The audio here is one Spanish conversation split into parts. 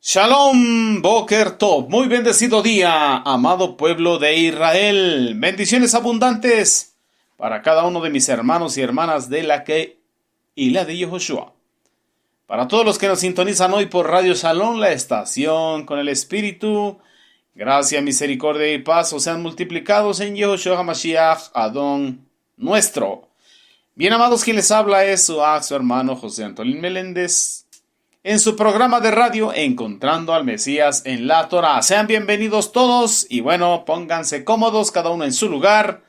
Shalom, Boker Tov, muy bendecido día, amado pueblo de Israel. Bendiciones abundantes para cada uno de mis hermanos y hermanas de la que y la de Yehoshua. Para todos los que nos sintonizan hoy por Radio Shalom, la estación con el Espíritu, gracia, misericordia y paz sean multiplicados en Yehoshua HaMashiach, Adón nuestro. Bien amados, quien les habla es su hermano José Antolín Meléndez, en su programa de radio Encontrando al Mesías en la Torah. Sean bienvenidos todos y bueno, pónganse cómodos cada uno en su lugar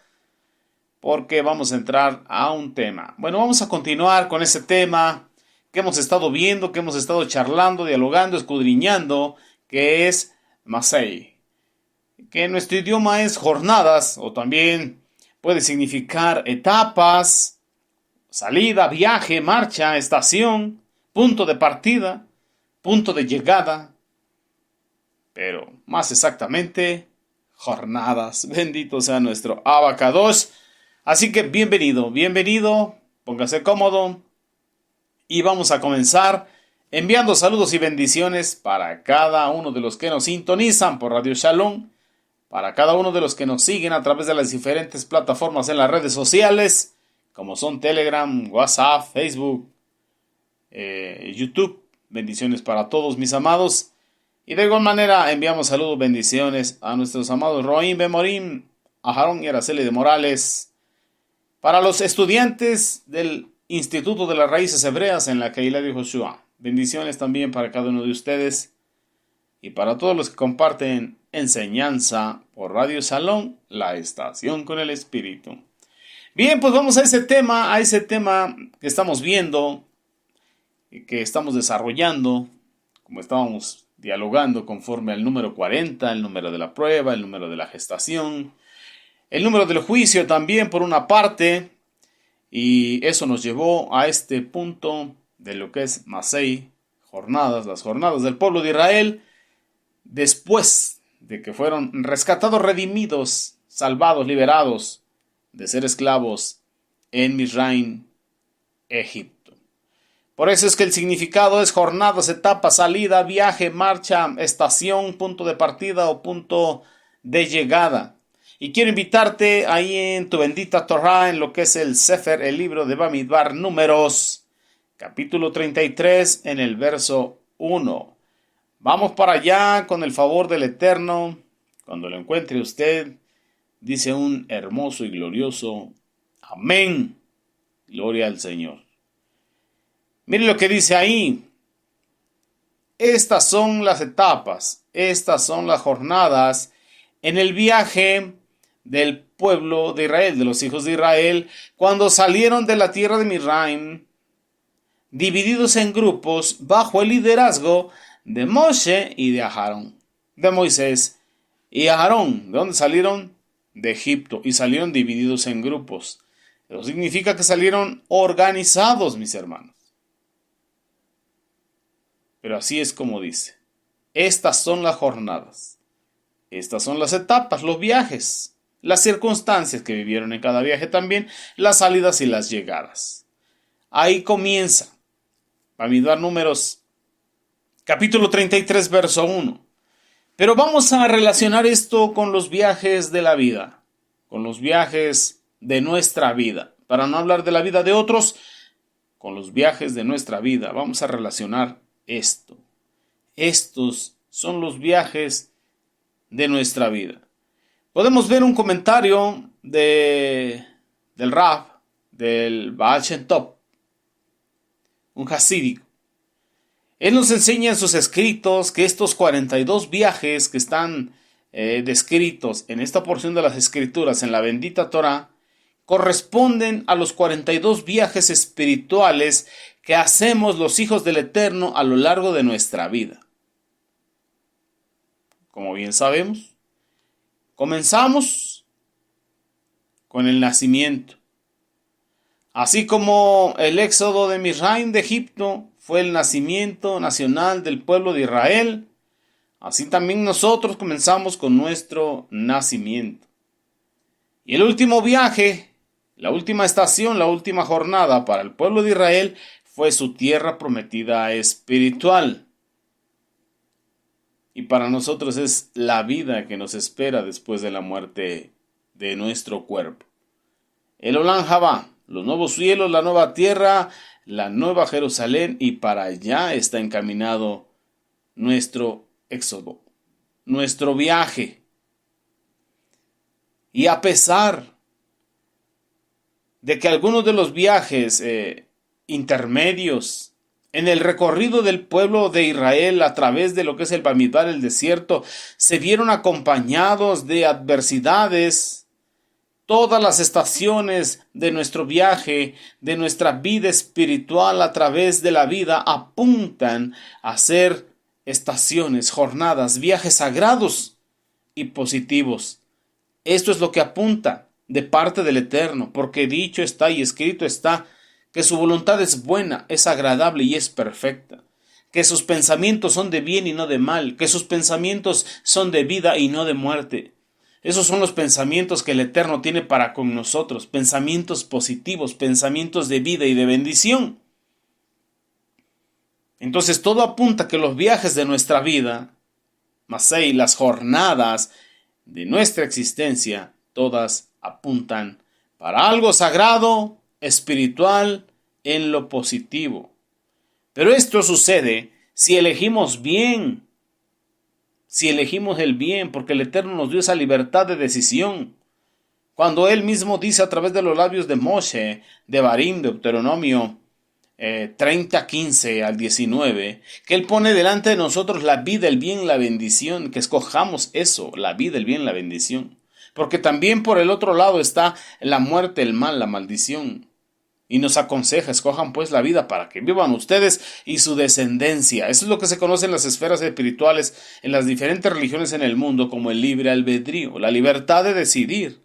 porque vamos a entrar a un tema. Bueno, vamos a continuar con ese tema que hemos estado viendo, que hemos estado charlando, dialogando, escudriñando, que es Masei, que en nuestro idioma es jornadas o también puede significar etapas, salida, viaje, marcha, estación, punto de partida, punto de llegada, pero más exactamente, jornadas. Bendito sea nuestro Abacadosh. Así que bienvenido, póngase cómodo y vamos a comenzar enviando saludos y bendiciones para cada uno de los que nos sintonizan por Radio Shalom, para cada uno de los que nos siguen a través de las diferentes plataformas en las redes sociales, como son Telegram, WhatsApp, Facebook, YouTube. Bendiciones para todos mis amados. Y de igual manera enviamos saludos, bendiciones a nuestros amados Roim Bemorim, a Aarón y Araceli de Morales. Para los estudiantes del Instituto de las Raíces Hebreas en la Keilah de Yehoshua. Bendiciones también para cada uno de ustedes. Y para todos los que comparten enseñanza por Radio Shalom, la estación con el Espíritu. Bien, pues vamos a ese tema que estamos viendo, que estamos desarrollando, como estábamos dialogando conforme al número 40, el número de la prueba, el número de la gestación, el número del juicio también por una parte, y eso nos llevó a este punto de lo que es Masei, las jornadas del pueblo de Israel, después de que fueron rescatados, redimidos, salvados, liberados de ser esclavos en Misraim, Egipto. Por eso es que el significado es jornadas, etapas, salida, viaje, marcha, estación, punto de partida o punto de llegada. Y quiero invitarte ahí en tu bendita Torah, en lo que es el Sefer, el libro de Bamidbar, Números, capítulo 33, en el verso 1. Vamos para allá con el favor del Eterno. Cuando lo encuentre usted, dice un hermoso y glorioso amén. Gloria al Señor. Mire lo que dice ahí. Estas son las etapas, estas son las jornadas en el viaje del pueblo de Israel, de los hijos de Israel, cuando salieron de la tierra de Misraim, divididos en grupos bajo el liderazgo de Moshe y de Aarón, de Moisés y Aarón. ¿De dónde salieron? De Egipto, y salieron divididos en grupos. Eso significa que salieron organizados, mis hermanos. Pero así es como dice. Estas son las jornadas. Estas son las etapas, los viajes, las circunstancias que vivieron en cada viaje también, las salidas y las llegadas. Ahí comienza. Bamidbar Números, capítulo 33, verso 1. Pero vamos a relacionar esto con los viajes de la vida, con los viajes de nuestra vida. Para no hablar de la vida de otros, con los viajes de nuestra vida. Vamos a relacionar esto. Estos son los viajes de nuestra vida. Podemos ver un comentario del Rab, del Baal Shem Tov, un hasídico. Él nos enseña en sus escritos que estos 42 viajes que están descritos en esta porción de las escrituras en la bendita Torah corresponden a los 42 viajes espirituales que hacemos los hijos del Eterno a lo largo de nuestra vida. Como bien sabemos, comenzamos con el nacimiento. Así como el éxodo de Misraim de Egipto fue el nacimiento nacional del pueblo de Israel, así también nosotros comenzamos con nuestro nacimiento. Y el último viaje, la última estación, la última jornada para el pueblo de Israel fue su tierra prometida espiritual. y para nosotros es la vida que nos espera después de la muerte de nuestro cuerpo. El Olam Jabá, los nuevos cielos, la nueva tierra, la nueva Jerusalén, y para allá está encaminado nuestro éxodo, nuestro viaje. Y a pesar de que algunos de los viajes intermedios en el recorrido del pueblo de Israel a través de lo que es el Bamidbar, el desierto, se vieron acompañados de adversidades, todas las estaciones de nuestro viaje, de nuestra vida espiritual a través de la vida, apuntan a ser estaciones, jornadas, viajes sagrados y positivos. Esto es lo que apunta de parte del Eterno, porque dicho está y escrito está que su voluntad es buena, es agradable y es perfecta, que sus pensamientos son de bien y no de mal, que sus pensamientos son de vida y no de muerte. Esos son los pensamientos que el Eterno tiene para con nosotros, pensamientos positivos, pensamientos de vida y de bendición. Entonces todo apunta a que los viajes de nuestra vida, Masei, las jornadas de nuestra existencia, todas apuntan para algo sagrado, espiritual, en lo positivo. Pero esto sucede si elegimos bien, si elegimos el bien, porque el Eterno nos dio esa libertad de decisión. Cuando Él mismo dice a través de los labios de Moshe, de Barim, de Deuteronomio 30, 15 al 19, que Él pone delante de nosotros la vida, el bien, la bendición, que escojamos eso, la vida, el bien, la bendición. Porque también por el otro lado está la muerte, el mal, la maldición. Y nos aconseja, escojan pues la vida para que vivan ustedes y su descendencia. Eso es lo que se conoce en las esferas espirituales, en las diferentes religiones en el mundo, como el libre albedrío, la libertad de decidir.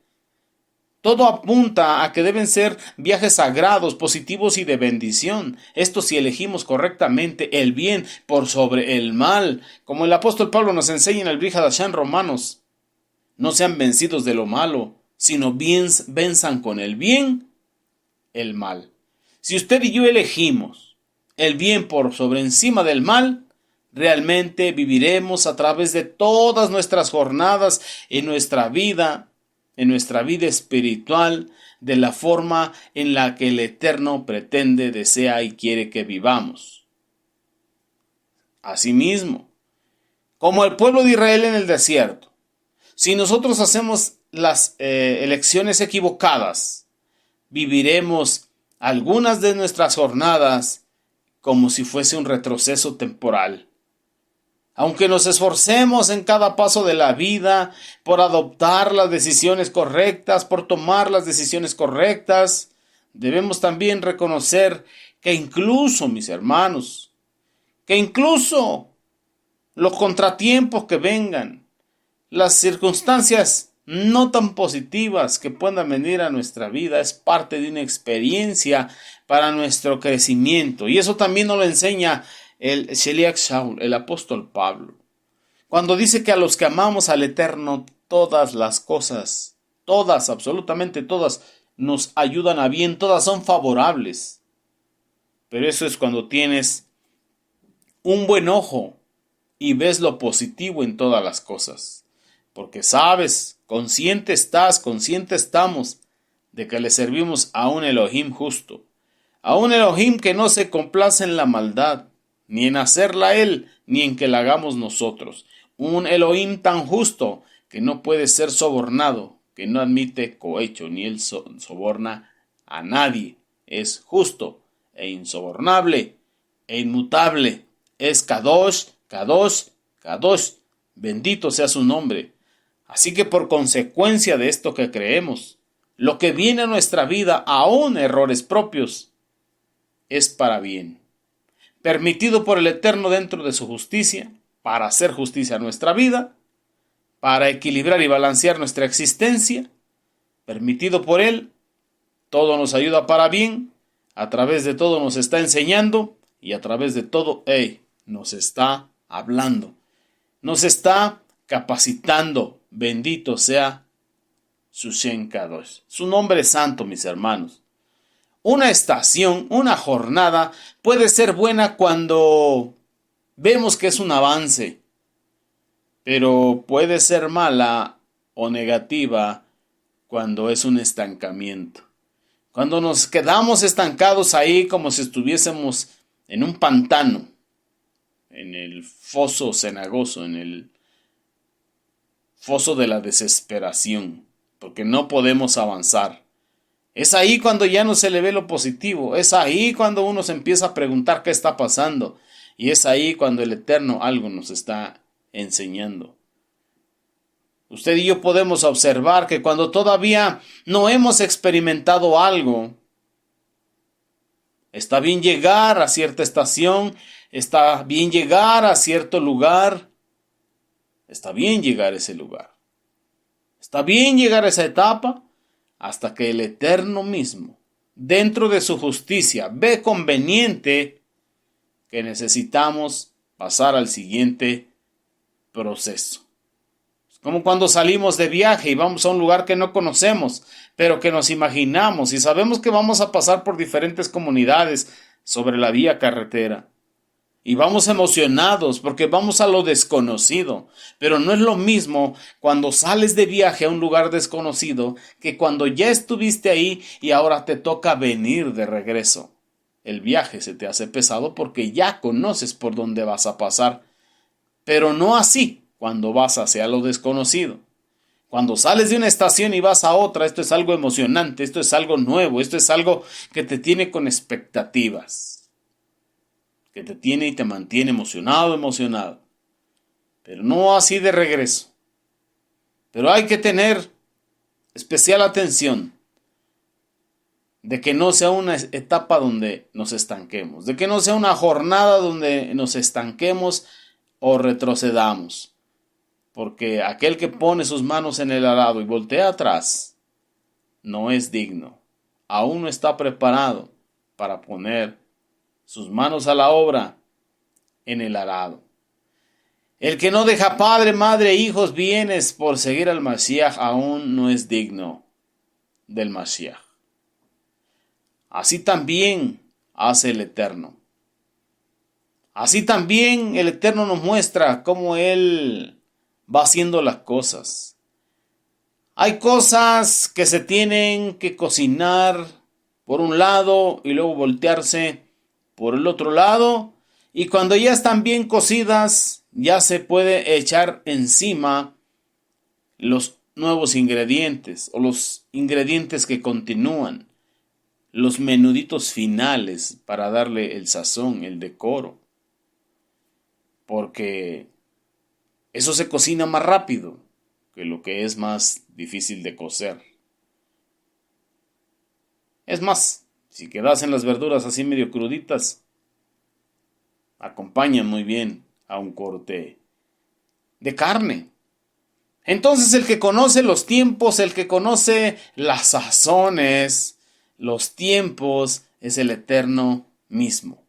Todo apunta a que deben ser viajes sagrados, positivos y de bendición. Esto si elegimos correctamente el bien por sobre el mal. Como el apóstol Pablo nos enseña en el Brit Hadashah Romanos. No sean vencidos de lo malo, sino venzan con el bien el mal. Si usted y yo elegimos el bien por sobre encima del mal, realmente viviremos a través de todas nuestras jornadas en nuestra vida espiritual, de la forma en la que el Eterno pretende, desea y quiere que vivamos. Asimismo, como el pueblo de Israel en el desierto, si nosotros hacemos las elecciones equivocadas, viviremos algunas de nuestras jornadas como si fuese un retroceso temporal. Aunque nos esforcemos en cada paso de la vida por adoptar las decisiones correctas, por tomar las decisiones correctas, debemos también reconocer que incluso, mis hermanos, que incluso los contratiempos que vengan, las circunstancias no tan positivas que puedan venir a nuestra vida, es parte de una experiencia para nuestro crecimiento. Y eso también nos lo enseña el Sheliach Shaul, el apóstol Pablo, cuando dice que a los que amamos al Eterno, todas las cosas, todas, absolutamente todas, nos ayudan a bien, todas son favorables. Pero eso es cuando tienes un buen ojo y ves lo positivo en todas las cosas. Porque sabes, consciente estamos de que le servimos a un Elohim justo, a un Elohim que no se complace en la maldad, ni en hacerla Él, ni en que la hagamos nosotros. Un Elohim tan justo que no puede ser sobornado, que no admite cohecho, ni Él soborna a nadie. Es justo e insobornable e inmutable. Es Kadosh, Kadosh, Kadosh. Bendito sea su nombre. Así que por consecuencia de esto que creemos, lo que viene a nuestra vida, aun errores propios, es para bien. Permitido por el Eterno dentro de su justicia, para hacer justicia a nuestra vida, para equilibrar y balancear nuestra existencia, permitido por Él, todo nos ayuda para bien, a través de todo nos está enseñando y a través de todo nos está hablando, nos está capacitando. Bendito sea su Shem Kadosh. Su nombre es santo, mis hermanos. Una estación, una jornada puede ser buena cuando vemos que es un avance. pero puede ser mala o negativa cuando es un estancamiento. Cuando nos quedamos estancados ahí como si estuviésemos en un pantano, en el foso cenagoso, en el foso de la desesperación, porque no podemos avanzar. Es ahí cuando ya no se le ve lo positivo, es ahí cuando uno se empieza a preguntar qué está pasando, y es ahí cuando el Eterno algo nos está enseñando. Usted y yo podemos observar que cuando todavía no hemos experimentado algo, está bien llegar a cierta estación, está bien llegar a cierto lugar, está bien llegar a ese lugar, está bien llegar a esa etapa, hasta que el Eterno mismo, dentro de su justicia, ve conveniente que necesitamos pasar al siguiente proceso. Como cuando salimos de viaje y vamos a un lugar que no conocemos, pero que nos imaginamos y sabemos que vamos a pasar por diferentes comunidades sobre la vía carretera. Y vamos emocionados porque vamos a lo desconocido. Pero no es lo mismo cuando sales de viaje a un lugar desconocido que cuando ya estuviste ahí y ahora te toca venir de regreso. El viaje se te hace pesado porque ya conoces por dónde vas a pasar. Pero no así cuando vas hacia lo desconocido. Cuando sales de una estación y vas a otra, esto es algo emocionante, esto es algo nuevo, esto es algo que te tiene con expectativas, que te tiene y te mantiene emocionado, pero no así de regreso. Pero hay que tener especial atención de que no sea una etapa donde nos estanquemos, de que no sea una jornada donde nos estanquemos o retrocedamos. Porque aquel que pone sus manos en el arado y voltea atrás, no es digno. Aún no está preparado para poner sus manos a la obra en el arado. El que no deja padre, madre, hijos, bienes por seguir al Mashiach, aún no es digno del Mashiach. Así también hace el Eterno. Así también el Eterno nos muestra cómo Él va haciendo las cosas. Hay cosas que se tienen que cocinar por un lado y luego voltearse por el otro lado. Y cuando ya están bien cocidas, ya se puede echar encima los nuevos ingredientes o los ingredientes que continúan, los menuditos finales para darle el sazón, el decoro. Porque eso se cocina más rápido que lo que es más difícil de cocer. Es más, si quedasen las verduras así medio cruditas, acompañan muy bien a un corte de carne. Entonces el que conoce los tiempos, el que conoce las sazones, los tiempos, es el Eterno mismo.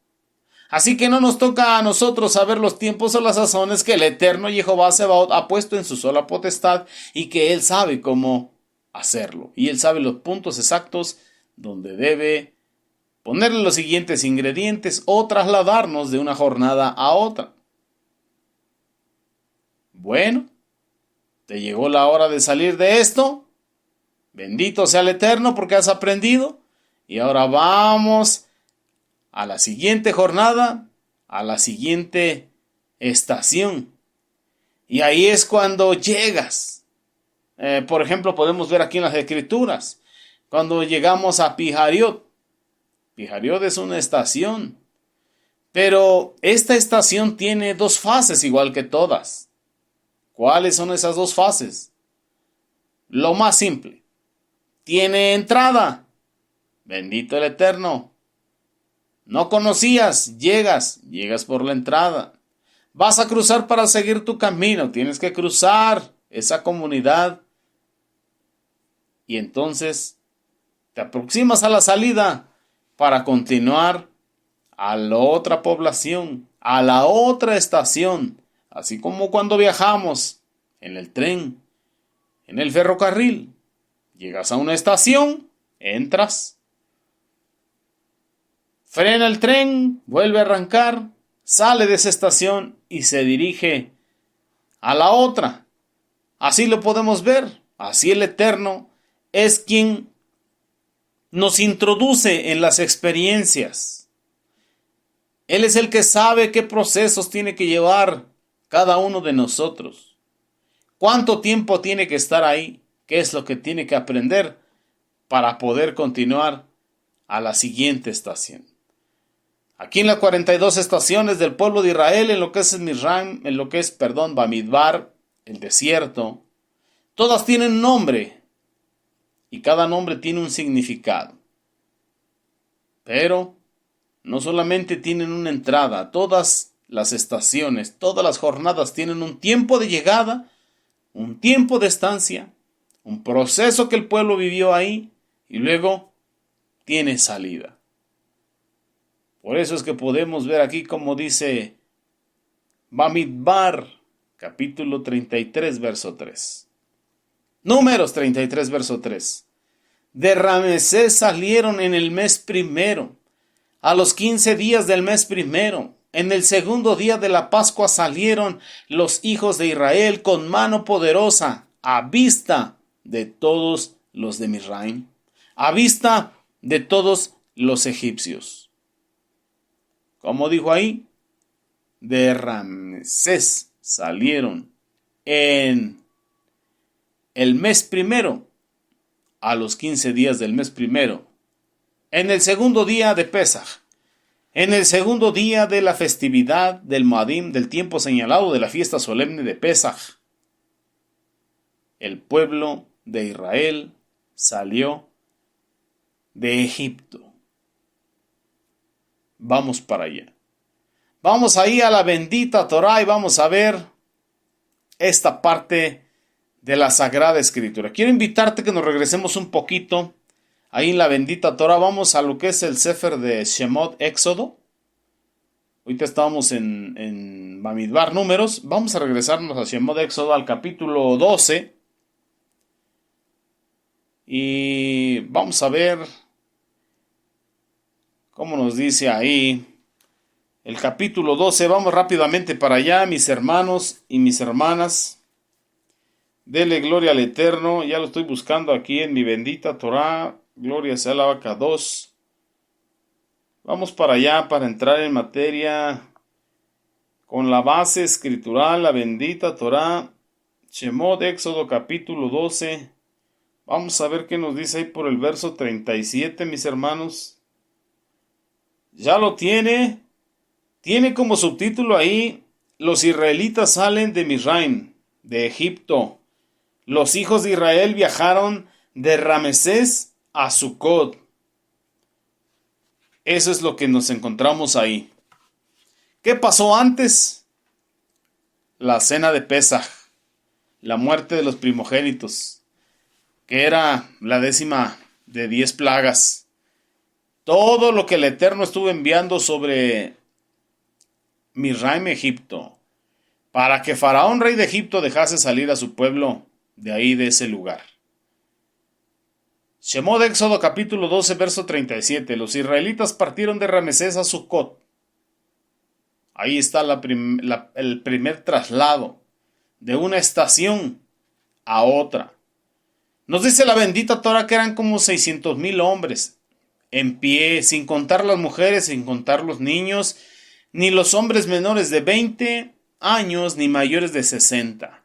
Así que no nos toca a nosotros saber los tiempos o las sazones que el Eterno Jehová Sebaot ha puesto en su sola potestad y que Él sabe cómo hacerlo. Y Él sabe los puntos exactos donde debe ponerle los siguientes ingredientes o trasladarnos de una jornada a otra. Bueno, ¿te llegó la hora de salir de esto? Bendito sea el Eterno porque has aprendido. Y ahora vamos a la siguiente jornada, a la siguiente estación. Y ahí es cuando llegas. Por ejemplo, podemos ver aquí en las Escrituras, cuando llegamos a Pihariot. Pihariot es una estación, pero esta estación tiene dos fases igual que todas. ¿Cuáles son esas dos fases? Lo más simple, tiene entrada. Bendito el Eterno. No conocías, llegas por la entrada. Vas a cruzar para seguir tu camino, tienes que cruzar esa comunidad. Y entonces te aproximas a la salida para continuar a la otra población, a la otra estación. Así como cuando viajamos en el tren, en el ferrocarril. Llegas a una estación, entras. Frena el tren, vuelve a arrancar, sale de esa estación y se dirige a la otra. Así lo podemos ver. Así el Eterno es quien nos introduce en las experiencias. Él es el que sabe qué procesos tiene que llevar cada uno de nosotros. ¿Cuánto tiempo tiene que estar ahí? ¿Qué es lo que tiene que aprender para poder continuar a la siguiente estación? Aquí en las 42 estaciones del pueblo de Israel, en lo que es Mizraim, Bamidbar, el desierto, todas tienen nombre y cada nombre tiene un significado. Pero no solamente tienen una entrada, todas las estaciones, todas las jornadas tienen un tiempo de llegada, un tiempo de estancia, un proceso que el pueblo vivió ahí y luego tiene salida. Por eso es que podemos ver aquí como dice Bamidbar, capítulo 33, verso 3. Números 33, verso 3. De Ramesés salieron en el mes primero, a los 15 días del mes primero. En el segundo día de la Pascua salieron los hijos de Israel con mano poderosa, a vista de todos los de Mizraim, a vista de todos los egipcios. Como dijo ahí, de Ramsés salieron en el mes primero, a los 15 días del mes primero, en el segundo día de Pesaj, en el segundo día de la festividad del Moadim, del tiempo señalado de la fiesta solemne de Pesaj. El pueblo de Israel salió de Egipto. Vamos para allá. Vamos ahí a la bendita Torá y vamos a ver esta parte de la Sagrada Escritura. Quiero invitarte que nos regresemos un poquito ahí en la bendita Torá. Vamos a lo que es el Sefer de Shemot, Éxodo. Ahorita estábamos en Bamidbar, Números. Vamos a regresarnos a Shemot, Éxodo, al capítulo 12. Y vamos a ver cómo nos dice ahí el capítulo 12. Vamos rápidamente para allá, mis hermanos y mis hermanas. Dele gloria al Eterno. Ya lo estoy buscando aquí en mi bendita Torá. Gloria sea la vaca 2. Vamos para allá para entrar en materia con la base escritural, la bendita Torá. Shemot, Éxodo capítulo 12. Vamos a ver qué nos dice ahí por el verso 37, mis hermanos. Ya lo tiene. Tiene como subtítulo ahí: los israelitas salen de Mizraim, de Egipto. Los hijos de Israel viajaron de Ramesés a Sucot. Eso es lo que nos encontramos ahí. ¿Qué pasó antes? La cena de Pesaj, la muerte de los primogénitos, que era la 10ª de 10 plagas. Todo lo que el Eterno estuvo enviando sobre Mizraim, Egipto, para que Faraón, rey de Egipto, dejase salir a su pueblo de ahí, de ese lugar. Shemot, Éxodo capítulo 12, verso 37. Los israelitas partieron de Ramesés a Sucot. Ahí está el primer traslado de una estación a otra. Nos dice la bendita Torah que eran como 600,000 hombres en pie, sin contar las mujeres, sin contar los niños, ni los hombres menores de 20 años, ni mayores de 60.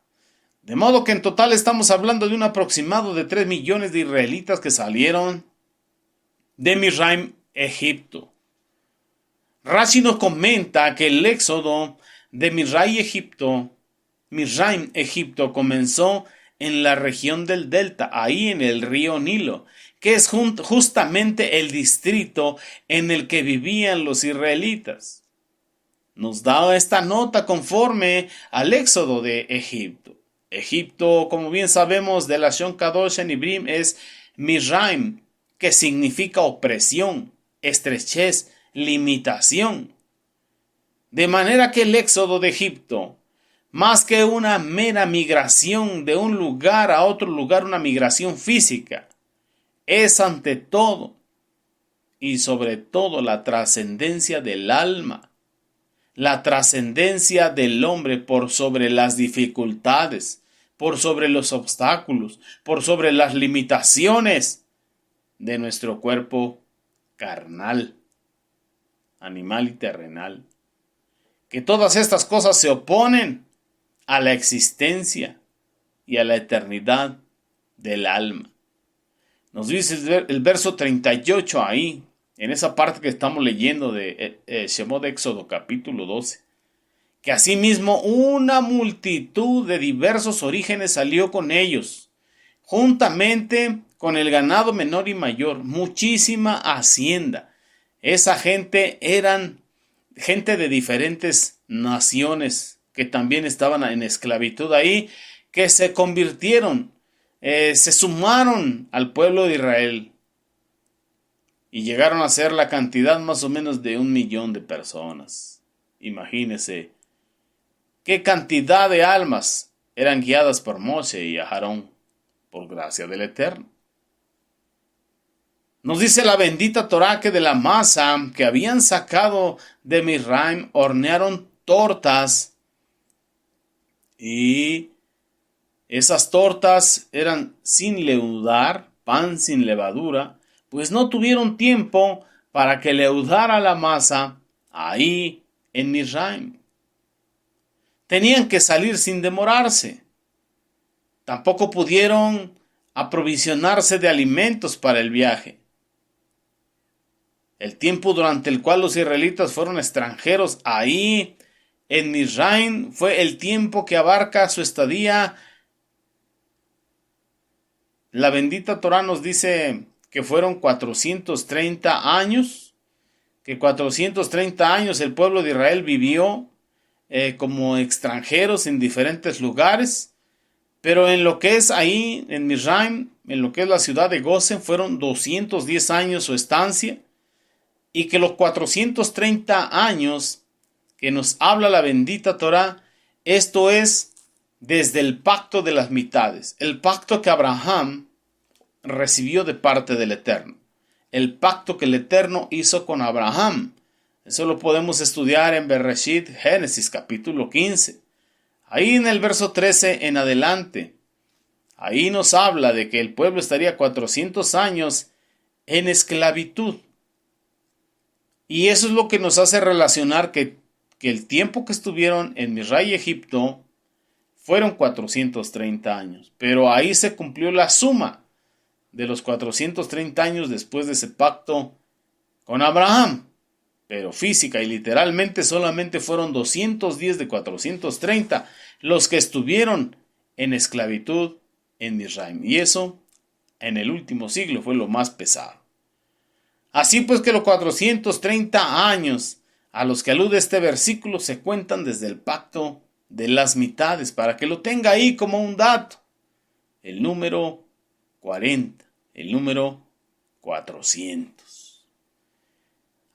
De modo que en total estamos hablando de un aproximado de 3 millones de israelitas que salieron de Mizraim, Egipto. Rashi nos comenta que el éxodo de Mizraim, Egipto, comenzó en la región del Delta, ahí en el río Nilo, que es justamente el distrito en el que vivían los israelitas. Nos da esta nota conforme al éxodo de Egipto. Egipto, como bien sabemos, de la Lashon Kadosh en Ibrim es Mizraim, que significa opresión, estrechez, limitación. De manera que el éxodo de Egipto, más que una mera migración de un lugar a otro lugar, una migración física, es ante todo y sobre todo la trascendencia del alma, la trascendencia del hombre por sobre las dificultades, por sobre los obstáculos, por sobre las limitaciones de nuestro cuerpo carnal, animal y terrenal. Que todas estas cosas se oponen a la existencia y a la eternidad del alma. Nos dice el verso 38 ahí, en esa parte que estamos leyendo de Shemot, Éxodo capítulo 12, que asimismo una multitud de diversos orígenes salió con ellos, juntamente con el ganado menor y mayor, muchísima hacienda. Esa gente eran gente de diferentes naciones que también estaban en esclavitud ahí, que se convirtieron, se sumaron al pueblo de Israel y llegaron a ser la cantidad más o menos de 1 millón de personas. Imagínense qué cantidad de almas eran guiadas por Moshe y Aarón por gracia del Eterno. Nos dice la bendita Torá que de la masa que habían sacado de Misraim hornearon tortas, y esas tortas eran sin leudar, pan sin levadura, pues no tuvieron tiempo para que leudara la masa ahí en Misraim. Tenían que salir sin demorarse. Tampoco pudieron aprovisionarse de alimentos para el viaje. El tiempo durante el cual los israelitas fueron extranjeros ahí en Misraim fue el tiempo que abarca su estadía. La bendita Torá nos dice que fueron 430 años, que 430 años el pueblo de Israel vivió como extranjeros en diferentes lugares, pero en lo que es ahí en Misraim, en lo que es la ciudad de Gosen, fueron 210 años su estancia, y que los 430 años que nos habla la bendita Torá, esto es desde el pacto de las mitades, el pacto que Abraham recibió de parte del Eterno, el pacto que el Eterno hizo con Abraham. Eso lo podemos estudiar en Bereshit, Génesis capítulo 15. Ahí en el verso 13 en adelante, ahí nos habla de que el pueblo estaría 400 años en esclavitud. Y eso es lo que nos hace relacionar que el tiempo que estuvieron en Misraim y Egipto fueron 430 años. Pero ahí se cumplió la suma de los 430 años después de ese pacto con Abraham. Pero física y literalmente solamente fueron 210 de 430 los que estuvieron en esclavitud en Misraim. Y eso en el último siglo fue lo más pesado. Así pues que los 430 años a los que alude este versículo se cuentan desde el pacto de las mitades, para que lo tenga ahí como un dato. El número 40, el número 400.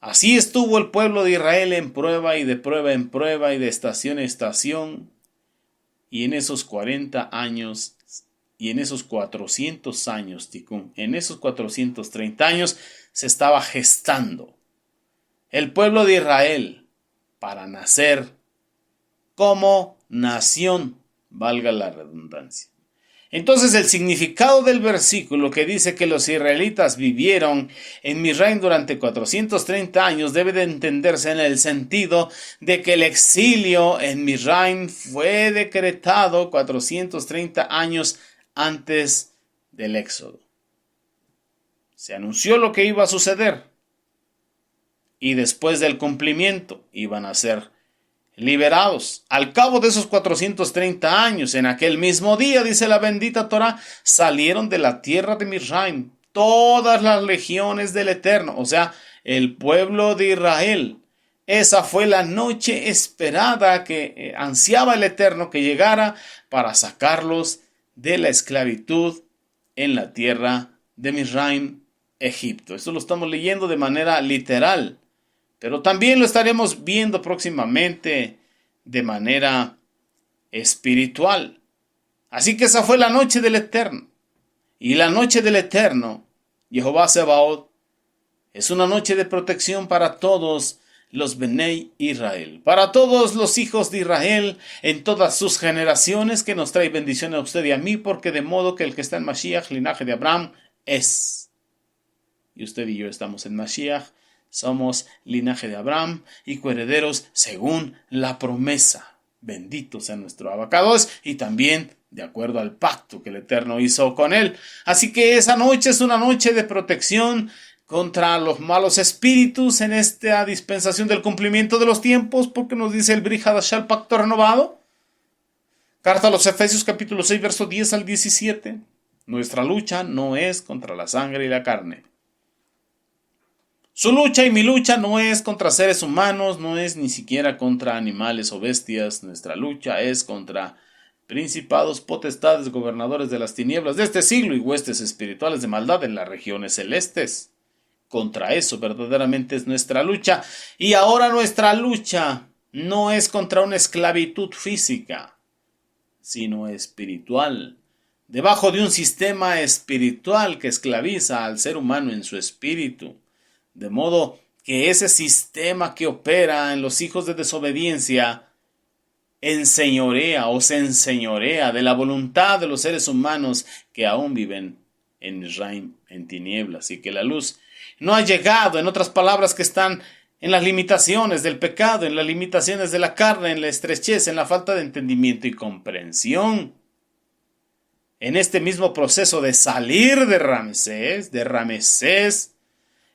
Así estuvo el pueblo de Israel en prueba y de prueba en prueba y de estación en estación, y en esos 40 años y en esos 400 años, Tikkun, en esos 430 años se estaba gestando el pueblo de Israel para nacer como nación, valga la redundancia. Entonces el significado del versículo que dice que los israelitas vivieron en Misraim durante 430 años debe de entenderse en el sentido de que el exilio en Misraim fue decretado 430 años antes del éxodo. Se anunció lo que iba a suceder y después del cumplimiento iban a ser liberados. Al cabo de esos 430 años, en aquel mismo día, dice la bendita Torá, salieron de la tierra de Misraim todas las legiones del Eterno, o sea, el pueblo de Israel. Esa fue la noche esperada que ansiaba el Eterno que llegara para sacarlos de la esclavitud en la tierra de Misraim, Egipto. Esto lo estamos leyendo de manera literal, pero también lo estaremos viendo próximamente de manera espiritual. Así que esa fue la noche del Eterno. Y la noche del Eterno, Jehová Sebaot, es una noche de protección para todos los Benei Israel. Para todos los hijos de Israel, en todas sus generaciones, que nos trae bendición a usted y a mí, porque de modo que el que está en Mashiach, linaje de Abraham, es. Y usted y yo estamos en Mashiach, somos linaje de Abraham y coherederos según la promesa. Bendito sea nuestro abacados y también de acuerdo al pacto que el Eterno hizo con él. Así que esa noche es una noche de protección contra los malos espíritus en esta dispensación del cumplimiento de los tiempos, porque nos dice el Brit Hadashah, el pacto renovado. Carta a los Efesios capítulo 6, verso 10 al 17. Nuestra lucha no es contra la sangre y la carne. Su lucha y mi lucha no es contra seres humanos, no es ni siquiera contra animales o bestias. Nuestra lucha es contra principados, potestades, gobernadores de las tinieblas de este siglo y huestes espirituales de maldad en las regiones celestes. Contra eso verdaderamente es nuestra lucha. Y ahora nuestra lucha no es contra una esclavitud física, sino espiritual, debajo de un sistema espiritual que esclaviza al ser humano en su espíritu. De modo que ese sistema que opera en los hijos de desobediencia enseñorea o se enseñorea de la voluntad de los seres humanos que aún viven en Israel, en tinieblas, y que la luz no ha llegado, en otras palabras, que están en las limitaciones del pecado, en las limitaciones de la carne, en la estrechez, en la falta de entendimiento y comprensión. En este mismo proceso de salir de Ramsés,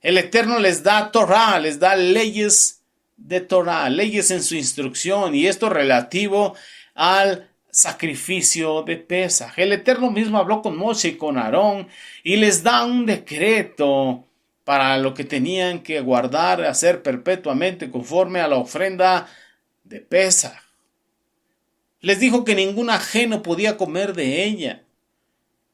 el Eterno les da Torah, les da leyes de Torah, leyes en su instrucción, y esto relativo al sacrificio de Pesaj. El Eterno mismo habló con Moshe y con Aarón y les da un decreto para lo que tenían que guardar, hacer perpetuamente conforme a la ofrenda de Pesaj. Les dijo que ningún ajeno podía comer de ella.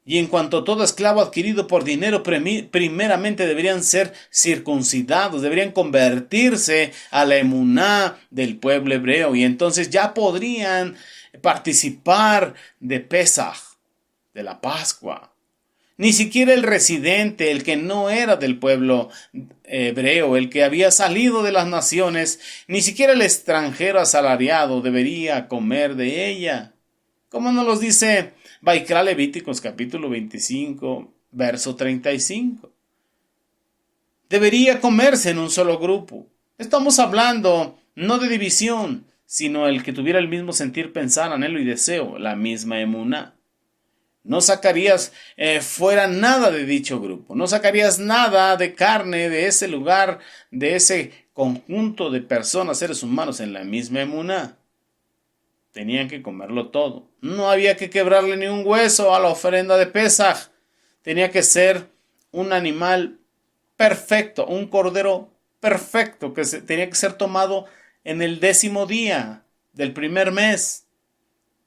Y en cuanto a todo esclavo adquirido por dinero, primeramente deberían ser circuncidados, deberían convertirse a la emuná del pueblo hebreo, y entonces ya podrían participar de Pesaj, de la Pascua. Ni siquiera el residente, el que no era del pueblo hebreo, el que había salido de las naciones, ni siquiera el extranjero asalariado debería comer de ella. ¿Cómo nos lo dice Vaikra Levíticos capítulo 25, verso 35? Debería comerse en un solo grupo. Estamos hablando no de división, sino el que tuviera el mismo sentir, pensar, anhelo y deseo, la misma emuná. No sacarías fuera nada de dicho grupo, no sacarías nada de carne de ese lugar, de ese conjunto de personas, seres humanos en la misma emuná. Tenían que comerlo todo. No había que quebrarle ni un hueso a la ofrenda de Pesaj. Tenía que ser un animal perfecto, un cordero perfecto, que tenía que ser tomado en el 10º día del primer mes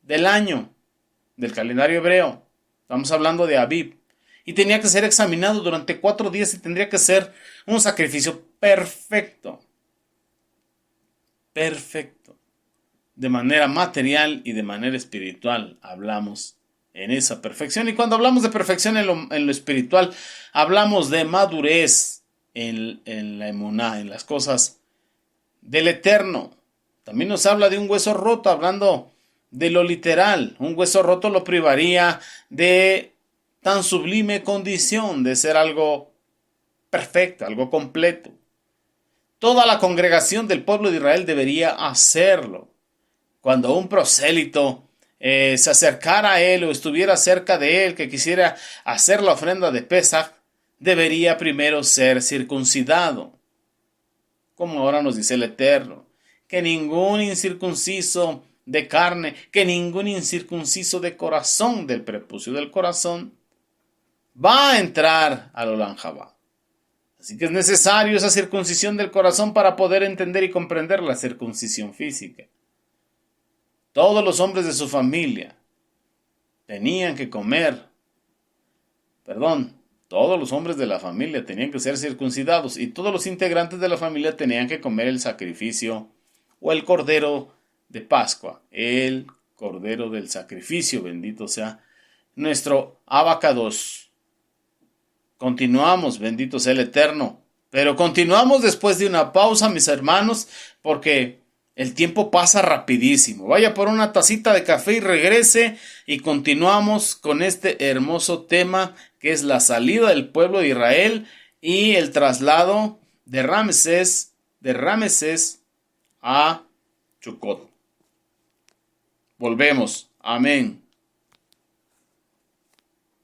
del año del calendario hebreo. Estamos hablando de Abib. Y tenía que ser examinado durante 4 días y tendría que ser un sacrificio perfecto. Perfecto. De manera material y de manera espiritual hablamos en esa perfección. Y cuando hablamos de perfección en lo espiritual, hablamos de madurez en la emuná, en las cosas del Eterno. También nos habla de un hueso roto, hablando de lo literal. Un hueso roto lo privaría de tan sublime condición de ser algo perfecto, algo completo. Toda la congregación del pueblo de Israel debería hacerlo. Cuando un prosélito se acercara a él o estuviera cerca de él, que quisiera hacer la ofrenda de Pesaj, debería primero ser circuncidado. Como ahora nos dice el Eterno, que ningún incircunciso de carne, que ningún incircunciso de corazón, del prepucio del corazón, va a entrar al Olam Jabá. Así que es necesario esa circuncisión del corazón para poder entender y comprender la circuncisión física. Todos los hombres de su familia tenían que comer, todos los hombres de la familia tenían que ser circuncidados y todos los integrantes de la familia tenían que comer el sacrificio o el cordero de Pascua, el cordero del sacrificio, bendito sea nuestro abacados. Continuamos, bendito sea el Eterno. Pero continuamos después de una pausa, mis hermanos, porque el tiempo pasa rapidísimo. Vaya por una tacita de café y regrese y continuamos con este hermoso tema que es la salida del pueblo de Israel y el traslado de Ramesés a Sucot. Volvemos. Amén.